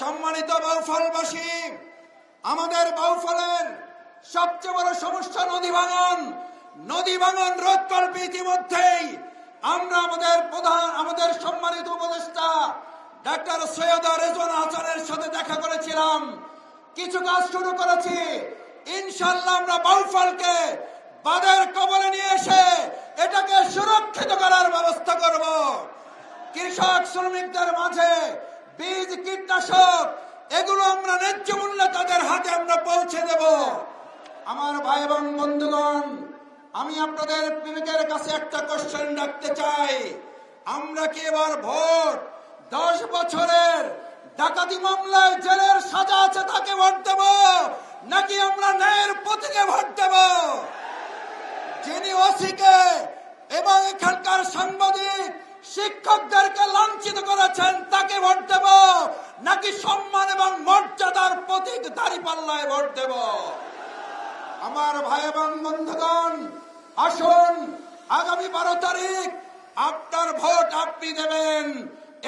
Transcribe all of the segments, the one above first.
সম্মানিত বাউফলবাসী, আমাদের বাউফলের সবচেয়ে বড় সমস্যা নদী ভাঙন। নদী ভাঙন রোধ করবে ইতিমধ্যেই আমরা আমাদের সম্মানিত উপদেষ্টা ডাক্তার সৈয়দা রেজওয়ানা হাসানের সাথে দেখা করেছিলাম। কিছু কাজ শুরু করেছি। ইনশাআল্লাহ আমরা বাউফলকে বাঁধের কবলে নিয়ে এসে এটাকে সুরক্ষিত করার ব্যবস্থা করব। কৃষক শ্রমিকদের মাঝে বীজ, কীটনাশক এগুলো আমরা ন্যায্য মূল্যে তাদের হাতে আমরা পৌঁছে দেব। আমার ভাই এবং বন্ধুগণ, আমি আপনাদের বিবেকের কাছে একটা কোশ্চেন রাখতে চাই। আমরা কি এবার ভোট 10 বছরের ডাকাতি মামলায় জেলের সাজা আছে তাকে ভোট দেব, নাকি আমরা ন্যায়ের প্রতীকে ভোট দেব? যিনি ওসিকে এবং এখানকার সাংবাদিক শিক্ষকদেরকে লাঞ্ছিত করেছেন তাকে ভোট দেব, নাকি সম্মান এবং মর্যাদার প্রতীক দাঁড়িপাল্লায় ভোট দেব? আমার ভাই এবং বন্ধুগণ, আসুন আগামী 12 তারিখ আপনার ভোট আপনি দেবেন।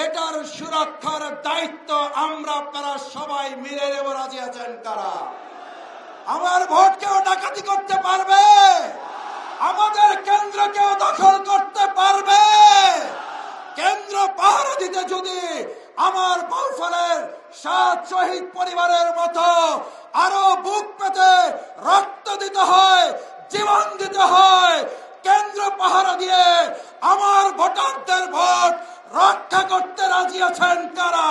এটার সুরক্ষার দায়িত্ব আমরা আপনারা সবাই মিলে নেব। রাজি আছেন কারা? আমার ভোট কেউ ডাকাতি করতে পারবে? আমাদের কেন্দ্র কেউ দখল করতে পারবে? কেন্দ্র পাহারা দিতে যদি আমার বাউফলের 7 শহীদ পরিবারের মতো আরো বুক পেতে রক্ত দিতে হয়, জীবন দিতে হয়, কেন্দ্র পাহারা দিয়ে আমার ভোটারদের ভোট রক্ষা করতে রাজি আছেন কারা?